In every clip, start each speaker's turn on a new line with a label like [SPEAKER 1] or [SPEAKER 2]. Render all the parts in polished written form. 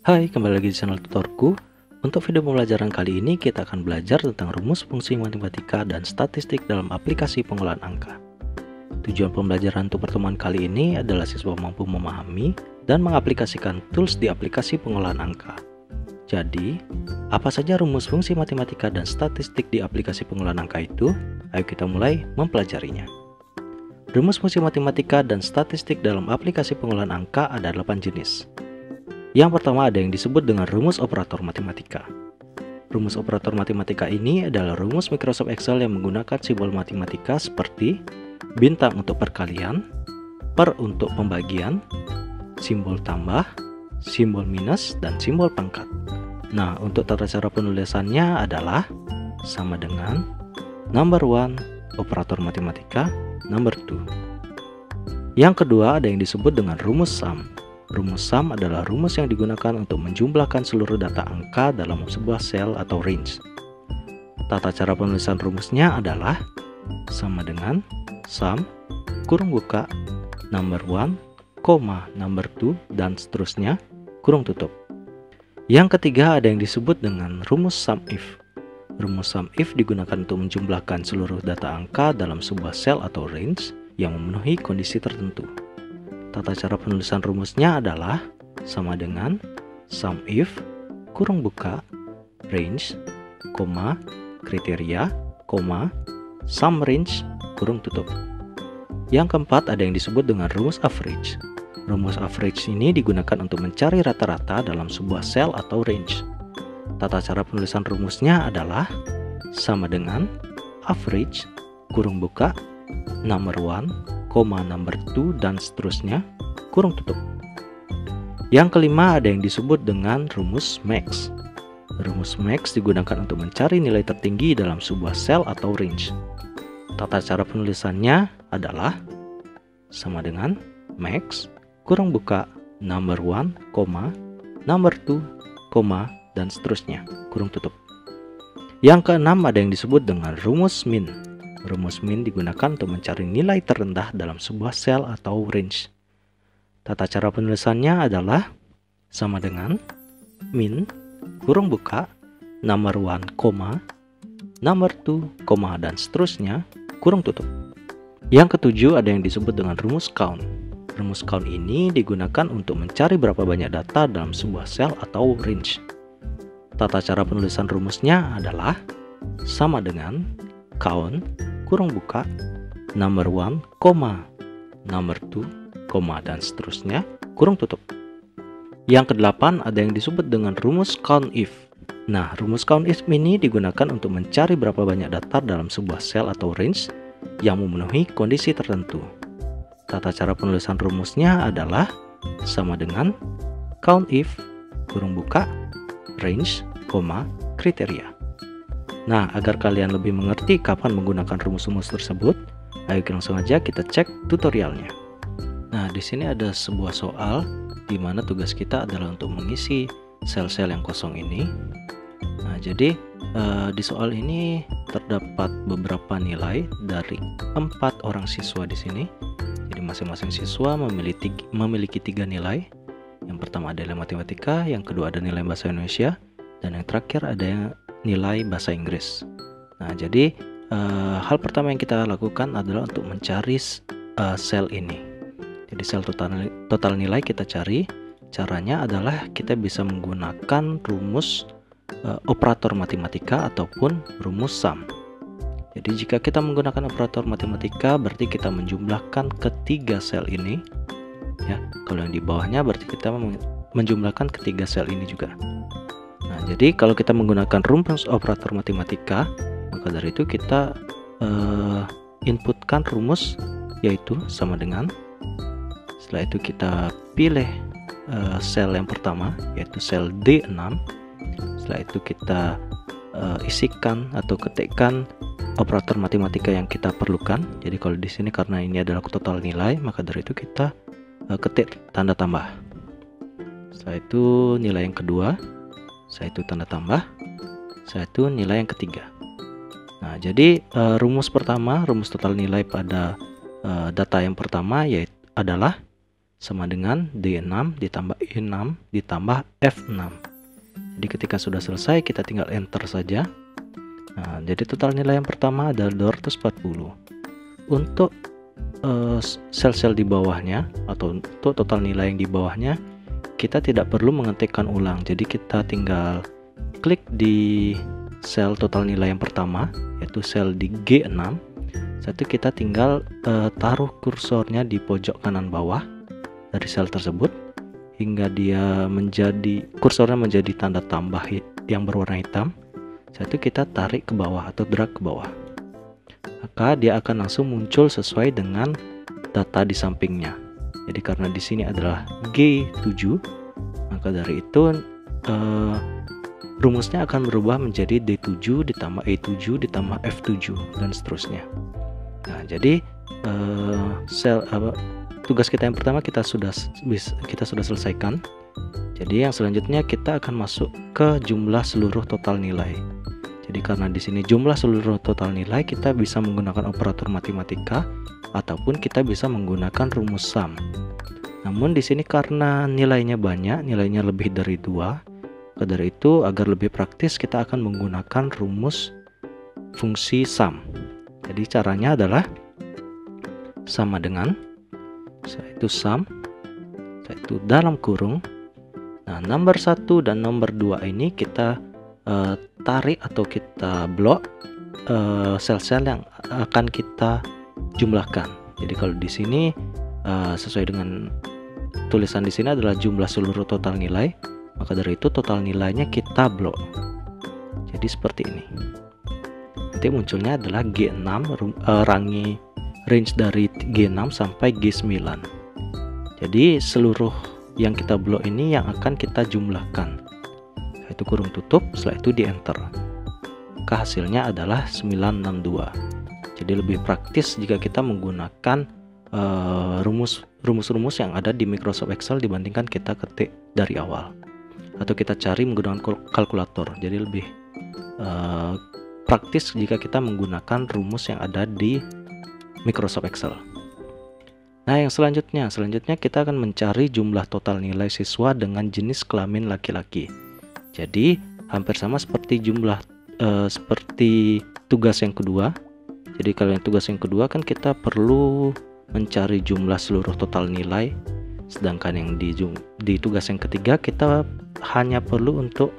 [SPEAKER 1] Hai, kembali lagi di channel tutorku. Untuk video pembelajaran kali ini kita akan belajar tentang rumus fungsi matematika dan statistik dalam aplikasi pengolahan angka. Tujuan pembelajaran untuk pertemuan kali ini adalah siswa mampu memahami dan mengaplikasikan tools di aplikasi pengolahan angka. Jadi, apa saja rumus fungsi matematika dan statistik di aplikasi pengolahan angka itu? Ayo kita mulai mempelajarinya. Rumus fungsi matematika dan statistik dalam aplikasi pengolahan angka ada 8 jenis. Yang pertama ada yang disebut dengan rumus operator matematika. Rumus operator matematika ini adalah rumus Microsoft Excel yang menggunakan simbol matematika seperti bintang untuk perkalian, per untuk pembagian, simbol tambah, simbol minus, dan simbol pangkat. Nah, untuk tata cara penulisannya adalah sama dengan number 1 operator matematika, number 2. Yang kedua ada yang disebut dengan rumus sum. Rumus sum adalah rumus yang digunakan untuk menjumlahkan seluruh data angka dalam sebuah sel atau range. Tata cara penulisan rumusnya adalah sama dengan sum, kurung buka, number 1, number 2, dan seterusnya, kurung tutup. Yang ketiga ada yang disebut dengan rumus sum if. Rumus sum if digunakan untuk menjumlahkan seluruh data angka dalam sebuah sel atau range yang memenuhi kondisi tertentu. Tata cara penulisan rumusnya adalah sama dengan sum if, kurung buka, range, kriteria, sum range, kurung tutup. Yang keempat ada yang disebut dengan rumus average. Rumus average ini digunakan untuk mencari rata-rata dalam sebuah sel atau range. Tata cara penulisan rumusnya adalah sama dengan average, kurung buka, number 1, number 2, dan seterusnya, kurung tutup. Yang kelima ada yang disebut dengan rumus max. Rumus max digunakan untuk mencari nilai tertinggi dalam sebuah sel atau range. Tata cara penulisannya adalah sama dengan max, kurung buka, number 1, number 2, dan seterusnya, kurung tutup. Yang keenam ada yang disebut dengan rumus min. Rumus min digunakan untuk mencari nilai terendah dalam sebuah sel atau range. Tata cara penulisannya adalah sama dengan min, kurung buka, number 1, number 2, dan seterusnya, kurung tutup. Yang ketujuh ada yang disebut dengan rumus count. Rumus count ini digunakan untuk mencari berapa banyak data dalam sebuah sel atau range. Tata cara penulisan rumusnya adalah sama dengan count, kurung buka, number 1, number 2, dan seterusnya, kurung tutup. Yang kedelapan ada yang disebut dengan rumus count if. Nah, rumus count if ini digunakan untuk mencari berapa banyak data dalam sebuah sel atau range yang memenuhi kondisi tertentu. Tata cara penulisan rumusnya adalah sama dengan count if, kurung buka, range, kriteria. Nah, agar kalian lebih mengerti kapan menggunakan rumus-rumus tersebut, ayo langsung aja kita cek tutorialnya. Nah, di sini ada sebuah soal di mana tugas kita adalah untuk mengisi sel-sel yang kosong ini. Nah, jadi di soal ini terdapat beberapa nilai dari 4 orang siswa di sini. Jadi masing-masing siswa memiliki 3 nilai. Yang pertama ada nilai matematika, yang kedua ada nilai bahasa Indonesia, dan yang terakhir ada nilai bahasa Inggris. Nah, jadi hal pertama yang kita lakukan adalah untuk mencari sel ini. Jadi sel total nilai kita cari. Caranya adalah kita bisa menggunakan rumus operator matematika ataupun rumus sum. Jadi jika kita menggunakan operator matematika berarti kita menjumlahkan ketiga sel ini. Ya, kalau yang di bawahnya berarti kita menjumlahkan ketiga sel ini juga. Nah, jadi kalau kita menggunakan rumus operator matematika, maka dari itu kita inputkan rumus yaitu sama dengan, setelah itu kita pilih sel yang pertama yaitu sel D6. Setelah itu kita isikan atau ketikkan operator matematika yang kita perlukan. Jadi kalau di sini karena ini adalah total nilai, maka dari itu kita ketik tanda tambah. Setelah itu nilai yang kedua, setelah itu tanda tambah, setelah itu nilai yang ketiga. Nah, jadi rumus pertama, rumus total nilai pada data yang pertama yaitu adalah sama dengan D6 ditambah E6 ditambah F6. Jadi ketika sudah selesai kita tinggal enter saja. Nah, jadi total nilai yang pertama adalah 240. Untuk sel-sel di bawahnya atau untuk total nilai yang di bawahnya, kita tidak perlu mengetikkan ulang. Jadi kita tinggal klik di sel total nilai yang pertama, yaitu sel di G6. Satu kita tinggal taruh kursornya di pojok kanan bawah dari sel tersebut hingga dia kursornya menjadi tanda tambah yang berwarna hitam. Satu kita tarik ke bawah atau drag ke bawah, maka dia akan langsung muncul sesuai dengan data di sampingnya. Jadi karena di sini adalah G7, maka dari itu rumusnya akan berubah menjadi D7 ditambah E7 ditambah F7 dan seterusnya. Nah, jadi tugas kita yang pertama kita sudah selesaikan. Jadi yang selanjutnya kita akan masuk ke jumlah seluruh total nilai. Jadi karena di sini jumlah seluruh total nilai, kita bisa menggunakan operator matematika ataupun kita bisa menggunakan rumus sum. Namun di sini karena nilainya banyak, nilainya lebih dari 2, dari itu agar lebih praktis kita akan menggunakan rumus fungsi sum. Jadi caranya adalah sama dengan yaitu sum, yaitu dalam kurung. Nah, nomor 1 dan nomor 2 ini kita tarik atau kita blok sel-sel yang akan kita jumlahkan. Jadi kalau di sini sesuai dengan tulisan di sini adalah jumlah seluruh total nilai, maka dari itu total nilainya kita blok. Jadi seperti ini. Nanti munculnya adalah G6, range dari G6 sampai G9. Jadi seluruh yang kita blok ini yang akan kita jumlahkan. Itu kurung tutup, setelah itu di enter, maka hasilnya adalah 962. Jadi lebih praktis jika kita menggunakan rumus-rumus yang ada di Microsoft Excel dibandingkan kita ketik dari awal atau kita cari menggunakan kalkulator. Jadi lebih praktis jika kita menggunakan rumus yang ada di Microsoft Excel. Nah, yang selanjutnya kita akan mencari jumlah total nilai siswa dengan jenis kelamin laki-laki. Jadi hampir sama seperti seperti tugas yang kedua. Jadi kalau yang tugas yang kedua kan kita perlu mencari jumlah seluruh total nilai, sedangkan yang di tugas yang ketiga kita hanya perlu untuk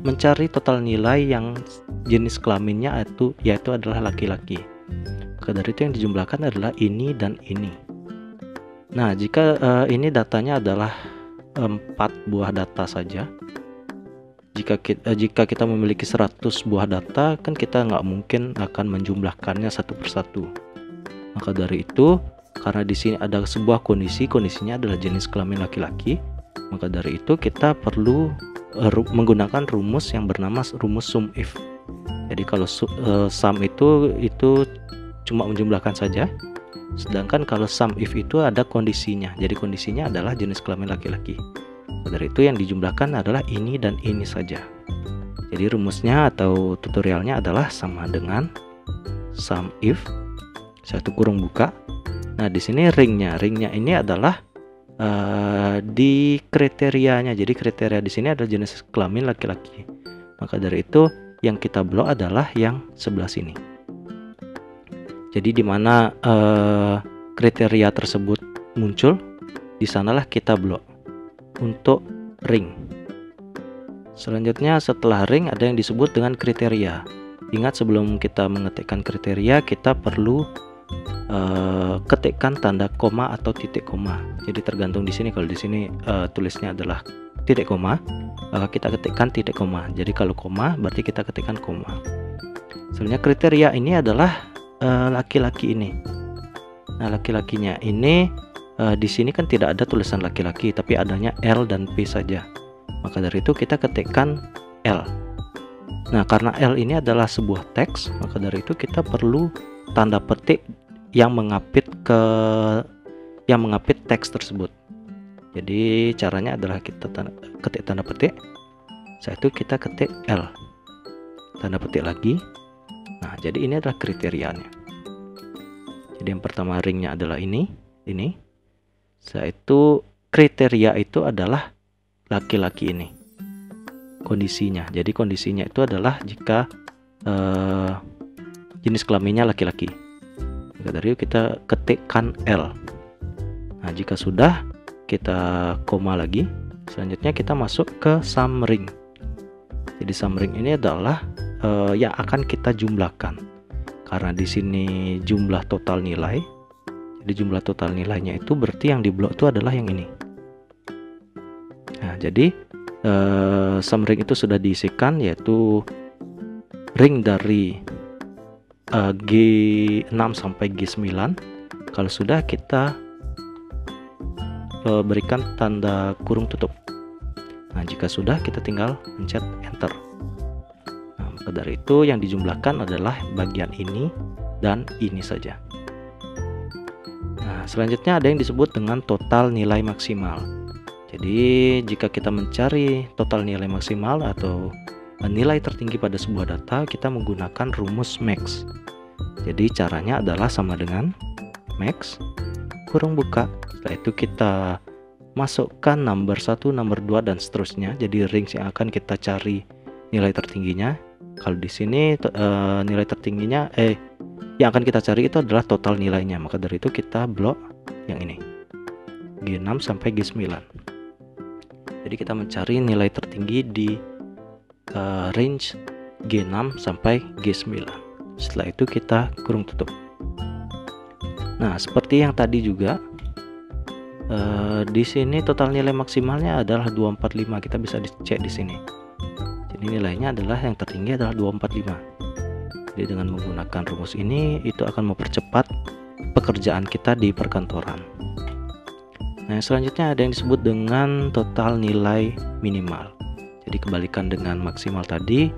[SPEAKER 1] mencari total nilai yang jenis kelaminnya yaitu adalah laki-laki. Maka dari itu yang dijumlahkan adalah ini dan ini. Nah, jika ini datanya adalah 4 buah data saja. Jika kita memiliki 100 buah data, kan kita nggak mungkin akan menjumlahkannya satu persatu. Maka dari itu, karena di sini ada sebuah kondisinya adalah jenis kelamin laki-laki, maka dari itu kita perlu menggunakan rumus yang bernama rumus sum if. Jadi kalau sum itu cuma menjumlahkan saja. Sedangkan kalau sum if itu ada kondisinya. Jadi kondisinya adalah jenis kelamin laki-laki. Dari itu yang dijumlahkan adalah ini dan ini saja. Jadi rumusnya atau tutorialnya adalah sama dengan sum if satu kurung buka. Nah, di sini ringnya ini adalah di kriterianya. Jadi kriteria di sini adalah jenis kelamin laki-laki. Maka dari itu yang kita blok adalah yang sebelah sini. Jadi di mana kriteria tersebut muncul, di sanalah kita blok untuk ring. Selanjutnya setelah ring ada yang disebut dengan kriteria. Ingat sebelum kita mengetikkan kriteria kita perlu ketikkan tanda koma atau titik koma. Jadi tergantung di sini. Kalau di sini tulisnya adalah titik koma, maka kita ketikkan titik koma. Jadi kalau koma berarti kita ketikkan koma. Sebenarnya kriteria ini adalah laki-laki ini. Nah, laki-lakinya ini di sini kan tidak ada tulisan laki-laki, tapi adanya L dan P saja. Maka dari itu kita ketikkan L. Nah, karena L ini adalah sebuah teks, maka dari itu kita perlu tanda petik yang mengapit teks tersebut. Jadi caranya adalah kita ketik tanda petik, setelah itu kita ketik L, tanda petik lagi. Nah, jadi ini adalah kriterianya. Jadi yang pertama ringnya adalah ini, ini. Setelah itu kriteria itu adalah laki-laki ini. Kondisinya. Jadi kondisinya itu adalah jika jenis kelaminnya laki-laki. Maka dari itu kita ketikkan L. Nah, jika sudah, kita koma lagi. Selanjutnya kita masuk ke summing. Jadi summing ini adalah yang akan kita jumlahkan. Karena di sini jumlah total nilai. Jadi jumlah total nilainya itu berarti yang di blok itu adalah yang ini. Nah, jadi summing itu sudah diisikan, yaitu ring dari G6 sampai G9. Kalau sudah, kita berikan tanda kurung tutup. Nah, jika sudah, kita tinggal pencet enter. Nah, maka dari itu yang dijumlahkan adalah bagian ini dan ini saja. Nah, selanjutnya ada yang disebut dengan total nilai maksimal. Jadi jika kita mencari total nilai maksimal atau nilai tertinggi pada sebuah data, kita menggunakan rumus max. Jadi caranya adalah sama dengan max kurung buka. Setelah itu kita masukkan number 1, number 2 dan seterusnya. Jadi range yang akan kita cari nilai tertingginya. Kalau di sini nilai tertingginya yang akan kita cari itu adalah total nilainya. Maka dari itu kita blok yang ini, G6 sampai G9. Jadi kita mencari nilai tertinggi di range G6 sampai G9. Setelah itu kita kurung tutup. Nah, seperti yang tadi juga, di sini total nilai maksimalnya adalah 245. Kita bisa dicek di sini. Jadi nilainya adalah yang tertinggi adalah 245. Jadi dengan menggunakan rumus ini itu akan mempercepat pekerjaan kita di perkantoran. Nah, selanjutnya ada yang disebut dengan total nilai minimal. Jadi kebalikan dengan maksimal tadi,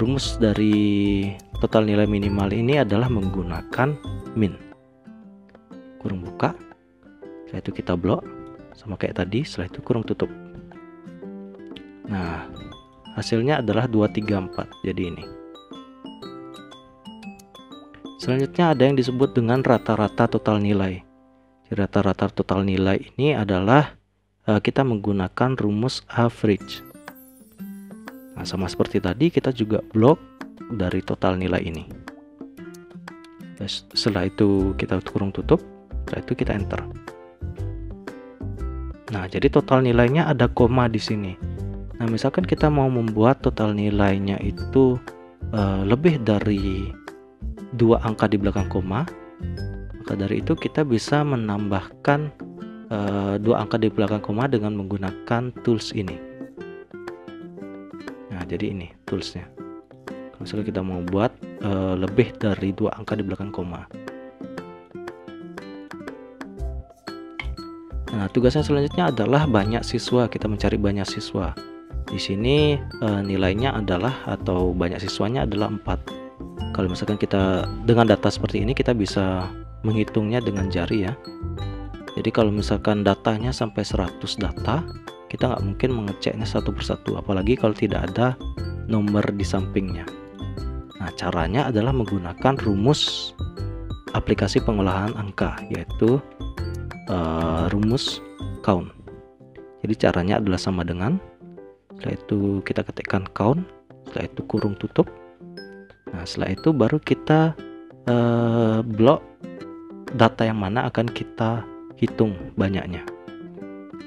[SPEAKER 1] rumus dari total nilai minimal ini adalah menggunakan min. Kurung buka. Setelah itu kita blok sama kayak tadi. Setelah itu kurung tutup. Nah, hasilnya adalah 234. Jadi ini. Selanjutnya ada yang disebut dengan rata-rata total nilai. Rata-rata total nilai ini adalah kita menggunakan rumus average. Nah, sama seperti tadi, kita juga blok dari total nilai ini. Setelah itu kita kurung tutup. Setelah itu kita enter. Nah, jadi total nilainya ada koma di sini. Nah, misalkan kita mau membuat total nilainya itu lebih dari 2 angka di belakang koma, maka dari itu kita bisa menambahkan 2 angka di belakang koma dengan menggunakan tools ini. Nah, jadi ini toolsnya. Misalnya kita mau buat lebih dari 2 angka di belakang koma. Nah, tugasnya selanjutnya adalah banyak siswa. Kita mencari banyak siswa. Di sini nilainya adalah, atau banyak siswanya adalah 4. Kalau misalkan kita dengan data seperti ini, kita bisa menghitungnya dengan jari ya. Jadi kalau misalkan datanya sampai 100 data, kita nggak mungkin mengeceknya satu persatu, apalagi kalau tidak ada nomor di sampingnya. Nah, caranya adalah menggunakan rumus aplikasi pengolahan angka, yaitu rumus count. Jadi caranya adalah sama dengan, setelah itu kita ketikkan count, setelah itu kurung tutup. Nah, setelah itu baru kita blok data yang mana akan kita hitung banyaknya.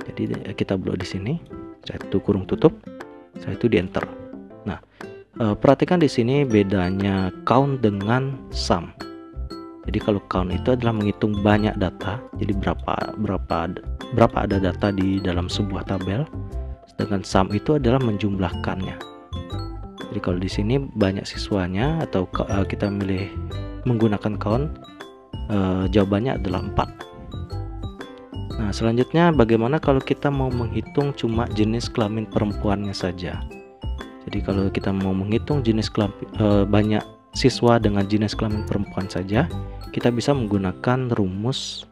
[SPEAKER 1] Jadi kita blok di sini, setelah itu kurung tutup, setelah itu di enter. Nah, perhatikan di sini bedanya count dengan sum. Jadi kalau count itu adalah menghitung banyak data, jadi berapa ada data di dalam sebuah tabel, sedangkan sum itu adalah menjumlahkannya. Jadi kalau di sini banyak siswanya atau kita milih menggunakan count, jawabannya adalah 4. Nah, selanjutnya bagaimana kalau kita mau menghitung cuma jenis kelamin perempuannya saja. Jadi kalau kita mau menghitung jenis banyak siswa dengan jenis kelamin perempuan saja, kita bisa menggunakan rumus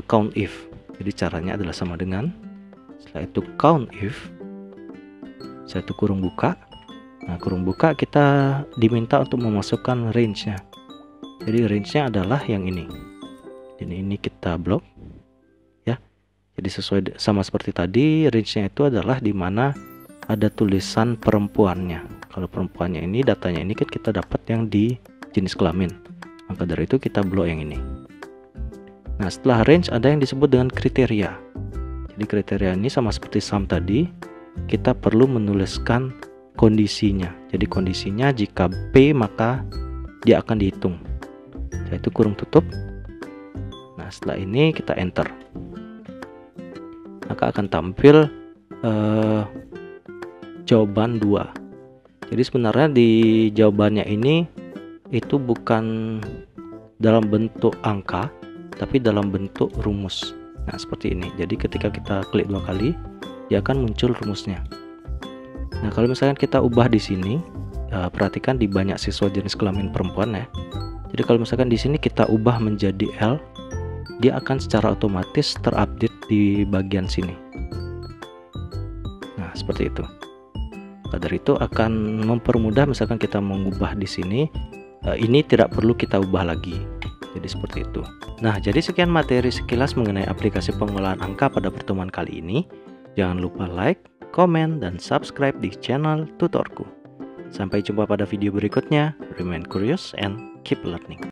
[SPEAKER 1] count if. Jadi caranya adalah sama dengan, setelah itu count if, setelah itu kurung buka. Nah, kurung buka kita diminta untuk memasukkan range-nya. Jadi range-nya adalah yang ini. ini kita blok ya. Jadi sesuai sama seperti tadi, range-nya itu adalah di mana ada tulisan perempuannya. Kalau perempuannya ini, datanya ini kan kita dapat yang di jenis kelamin. Maka dari itu kita blok yang ini. Nah, setelah range ada yang disebut dengan kriteria. Jadi kriteria ini sama seperti sum tadi, kita perlu menuliskan kondisinya. Jadi kondisinya jika P maka dia akan dihitung, yaitu kurung tutup. Nah, setelah ini kita enter, maka akan tampil jawaban 2. Jadi sebenarnya di jawabannya ini itu bukan dalam bentuk angka, tapi dalam bentuk rumus. Nah, seperti ini. Jadi ketika kita klik 2 kali, dia akan muncul rumusnya. Nah, kalau misalkan kita ubah di sini, perhatikan di banyak siswa jenis kelamin perempuan ya. Jadi kalau misalkan di sini kita ubah menjadi L, dia akan secara otomatis terupdate di bagian sini. Nah, seperti itu. Maka dari itu akan mempermudah misalkan kita mengubah di sini, ini tidak perlu kita ubah lagi. Jadi seperti itu. Nah, jadi sekian materi sekilas mengenai aplikasi pengolahan angka pada pertemuan kali ini. Jangan lupa like, komen, dan subscribe di channel tutorku. Sampai jumpa pada video berikutnya. Remain curious and keep learning.